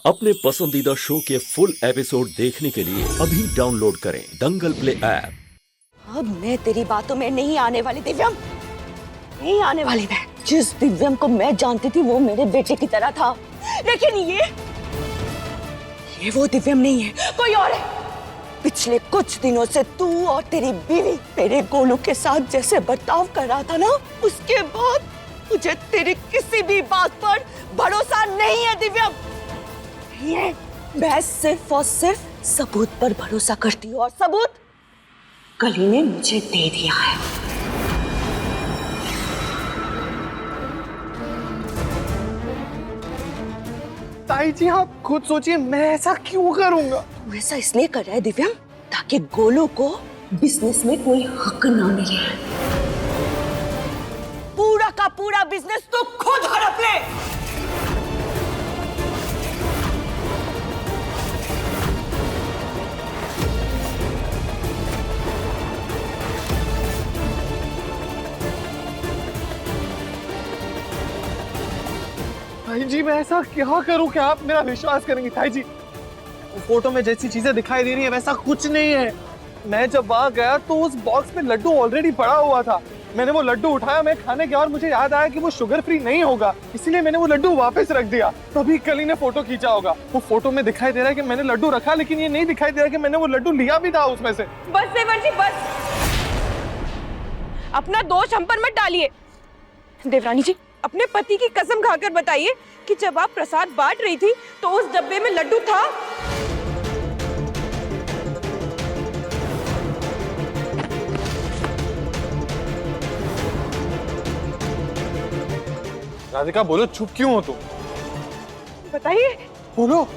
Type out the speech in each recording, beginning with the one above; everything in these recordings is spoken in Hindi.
अपने पसंदीदा शो के फुल एपिसोड देखने के लिए अभी डाउनलोड करें दंगल प्ले ऐप। अब मैं तेरी बातों में नहीं आने वाली दिव्यम, नहीं आने वाली मैं। जिस दिव्यम को मैं जानती थी वो मेरे बेटे की तरह था, लेकिन ये वो दिव्यम नहीं है, कोई और है। पिछले कुछ दिनों से तू और तेरी बीवी मेरे गोलू के साथ जैसे बर्ताव कर रहा था ना, उसके बाद मुझे तेरी किसी भी बात पर भरोसा नहीं है दिव्यम। ये मैं सिर्फ और सिर्फ सबूत पर भरोसा करती हूँ, और सबूत कली ने मुझे दे दिया है। ताई जी आप खुद सोचिए, मैं ऐसा क्यों करूंगा? तू ऐसा इसलिए कर रहा है दिव्यम ताकि गोलू को बिजनेस में कोई हक ना मिले। पूरा का पूरा बिजनेस तू खुद हड़प ले। ताई जी मैं ऐसा क्या करूं कि आप मेरा विश्वास करेंगी? ताई जी फोटो में जैसी चीजें दिखाई दे रही है वैसा कुछ नहीं है। मैं जब वहां गया तो उस बॉक्स में लड्डू ऑलरेडी पड़ा हुआ था। मैंने वो लड्डू उठाया, मैं खाने गया और मुझे याद आया कि वो शुगर फ्री नहीं होगा, इसीलिए मैंने वो लड्डू वापस रख दिया। तभी कली ने फोटो खींचा होगा। वो फोटो में दिखाई दे रहा है कि मैंने लड्डू रखा, लेकिन ये नहीं दिखाई दे रहा कि मैंने वो लड्डू लिया भी था उसमें से। बस देवर जी बस, अपना दोष हम पर मत डालिए। देवरानी जी अपने पति की कसम खाकर बताइए कि जब आप प्रसाद बांट रही थी तो उस डब्बे में लड्डू था? राधिका बोलो, चुप क्यों हो तुम? बताइए। बोलो।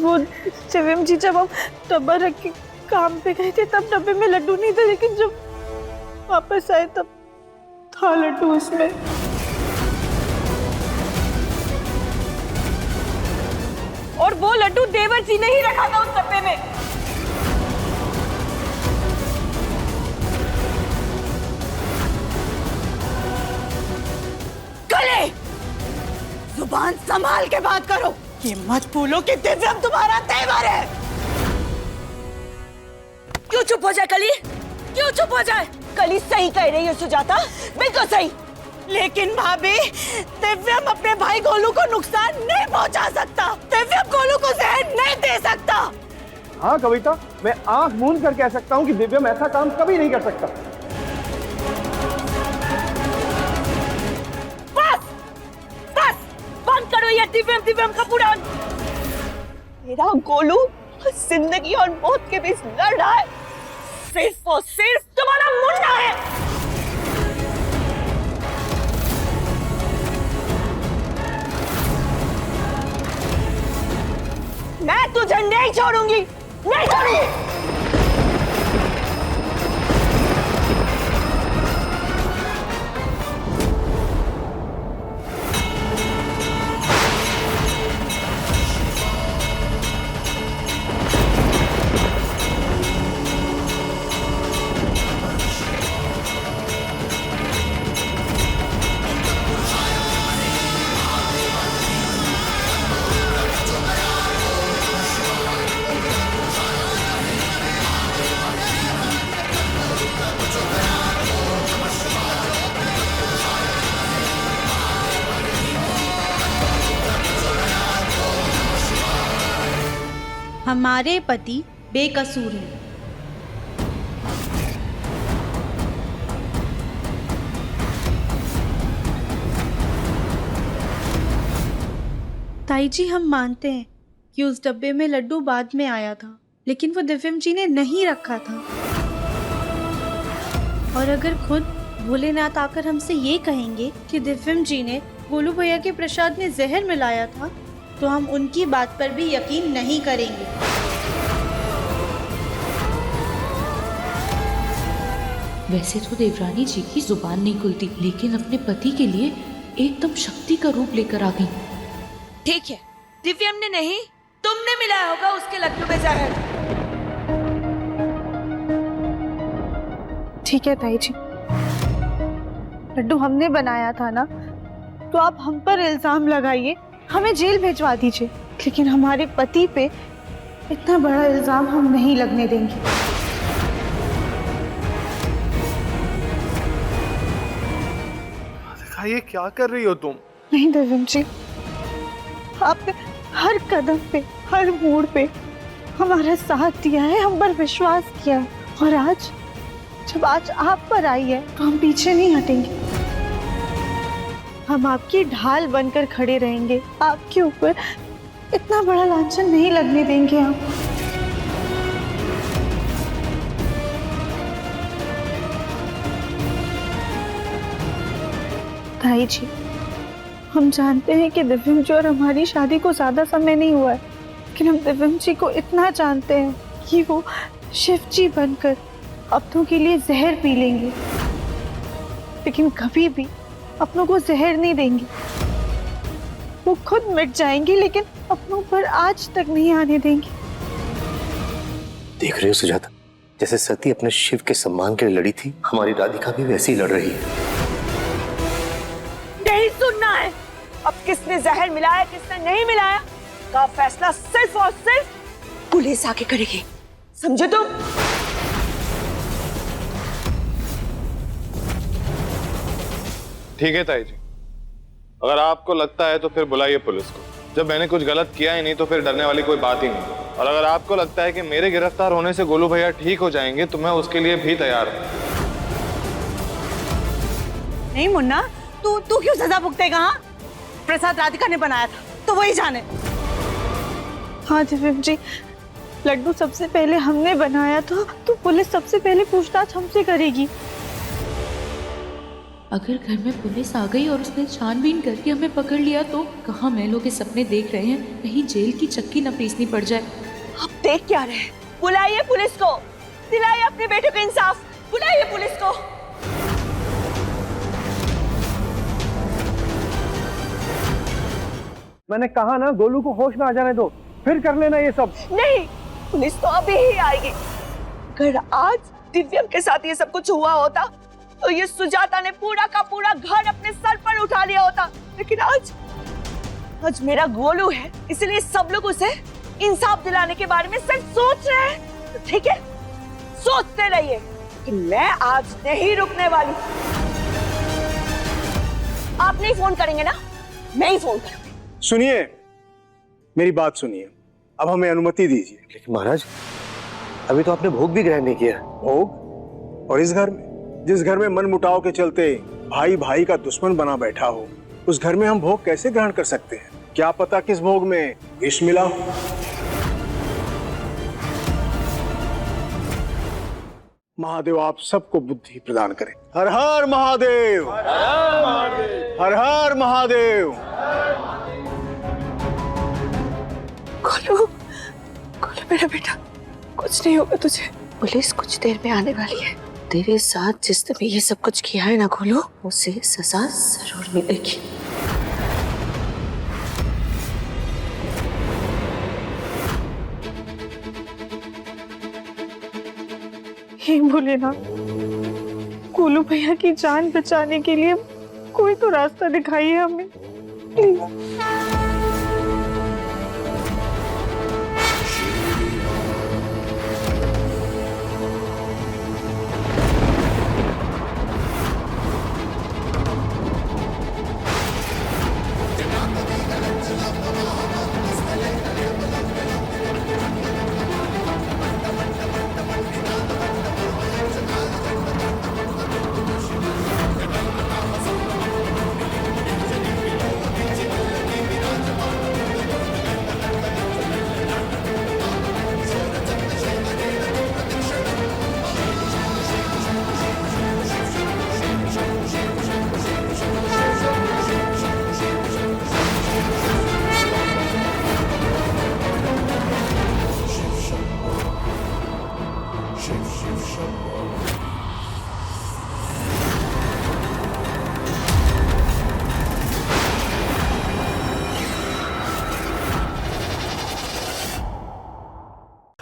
वो शिवम जी जब हम डब्बा रख के काम पे गए थे तब डब्बे में लड्डू नहीं थे, लेकिन जब वापस आए तब था लड्डू उसमें। और वो लड्डू देवर जी ने ही रखा था उस डब्बे में। कले, जुबान संभाल के बात करो। ये मत भूलो कि दिव्यम तुम्हारा तेवर है। क्यों चुप हो जाए कली? क्यों चुप हो जाए? कली सही कह रही है सुजाता, बिल्कुल सही। लेकिन भाभी, दिव्यम अपने भाई गोलू को नुकसान नहीं पहुंचा सकता। दिव्यम गोलू को जहर नहीं दे सकता। हाँ कविता, मैं आंख मूंद कर कह सकता हूँ कि दिव्यम ऐसा काम कभी नहीं कर सकता। बस बस बंद करो ये दिव्यम का पुराण। मेरा गोलू जिंदगी और मौत के बीच लड़ रहा है, सिर्फ और सिर्फ तुम्हारा मुन्ना है। मैं तुझे नहीं छोड़ूंगी, नहीं छोड़ूंगी। हमारे पति बेकसूर हैं। ताई जी हम मानते हैं कि उस डब्बे में लड्डू बाद में आया था, लेकिन वो दिव्यम जी ने नहीं रखा था। और अगर खुद भोलेनाथ आकर हमसे ये कहेंगे कि दिव्यम जी ने गोलू भैया के प्रसाद में जहर मिलाया था, तो हम उनकी बात पर भी यकीन नहीं करेंगे। वैसे तो देवरानी जी की जुबान नहीं खुलती, लेकिन अपने पति के लिए एकदम शक्ति का रूप लेकर आ गई। ठीक है, दिव्यम ने नहीं, तुमने मिलाया होगा उसके लड्डू में जहर। ठीक है ताई जी, लड्डू हमने बनाया था ना, तो आप हम पर इल्जाम लगाइए, हमें जेल भिजवा दीजिए, लेकिन हमारे पति पे इतना बड़ा इल्जाम हम नहीं लगने देंगे। राधिका, ये क्या कर रही हो तुम? नहीं दिव्यम जी, आपने हर कदम पे, हर मोड़ पे हमारा साथ दिया है, हम पर विश्वास किया है, और आज जब आप पर आई है तो हम पीछे नहीं हटेंगे। हम आपकी ढाल बनकर खड़े रहेंगे, आपके ऊपर इतना बड़ा लांछन नहीं लगने देंगे हम। ताई जी, हम जानते हैं कि दिव्यम जी और हमारी शादी को ज्यादा समय नहीं हुआ है, लेकिन हम दिव्यम जी को इतना जानते हैं कि वो शिव जी बनकर अपनों के लिए जहर पी लेंगे, लेकिन कभी भी अपनों को जहर नहीं देंगे। वो खुद मिट जाएंगे, लेकिन अपनों पर आज तक नहीं आने देंगे। देख रहे हो सुजाता, जैसे सती अपने शिव के सम्मान के लिए लड़ी थी, हमारी राधिका भी वैसे ही लड़ रही है। नहीं सुनना है अब किसने जहर मिलाया किसने नहीं मिलाया का फैसला सिर्फ और सिर्फ पुलिस आके करेगी, समझे तुम? ठीक है ताई जी, अगर आपको लगता है तो फिर बुलाइए पुलिस को। जब मैंने कुछ गलत किया ही नहीं तो फिर डरने वाली कोई बात ही नहीं। और अगर आपको लगता है कि मेरे गिरफ्तार होने से गोलू भैया ठीक हो जाएंगे तो मैं उसके लिए भी तैयार हूँ। नहीं मुन्ना, तू क्यों सजा भुगतेगा? हाँ, प्रसाद राधिका ने बनाया था तो वही जाने। हाँ दिव्यम जी, लड्डू सबसे पहले हमने बनाया था, तो पुलिस सबसे पहले पूछताछ हमसे करेगी। अगर घर में पुलिस आ गई और उसने छानबीन करके हमें पकड़ लिया तो कहाँ महलों के सपने देख रहे हैं, कहीं जेल की चक्की न पीसनी पड़ जाए। आप देख क्या रहे? बुलाइए पुलिस को, दिलाइए अपने बेटे को इंसाफ, बुलाइए पुलिस को। मैंने कहा ना, गोलू को होश में आ जाने दो, फिर कर लेना ये सब। नहीं, पुलिस तो अभी ही आएगी। अगर आज दिव्यम के साथ ये सब कुछ हुआ होता तो ये सुजाता ने पूरा का पूरा घर अपने सर पर उठा लिया होता, लेकिन आज मेरा गोलू है, इसलिए सब लोग उसे इंसाफ दिलाने के बारे में सिर्फ सोच रहे हैं। तो ठीक है, सोचते रहिए कि मैं आज नहीं रुकने वाली। आप नहीं फोन करेंगे ना, मैं ही फोन करूंगी। सुनिए, मेरी बात सुनिए, अब हमें अनुमति दीजिए। लेकिन महाराज, अभी तो आपने भोग भी ग्रहण नहीं किया। भोग? और इस घर में, जिस घर में मनमुटाव के चलते भाई भाई का दुश्मन बना बैठा हो, उस घर में हम भोग कैसे ग्रहण कर सकते हैं? क्या पता किस भोग में विष मिला हो। महादेव आप सबको बुद्धि प्रदान करें। हर हर महादेव, हर हर महादेव। गोलू, मेरा बेटा, कुछ नहीं होगा तुझे। पुलिस कुछ देर में आने वाली है। तेरे साथ जिसने भी ये सब कुछ किया है ना गोलू, उसे सजा जरूर मिलेगी। हे भोलेनाथ, गोलू भैया की जान बचाने के लिए कोई तो रास्ता दिखाइए हमें, प्लीज।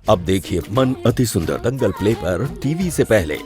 अब देखिए मन अति सुंदर दंगल प्ले पर टीवी से पहले।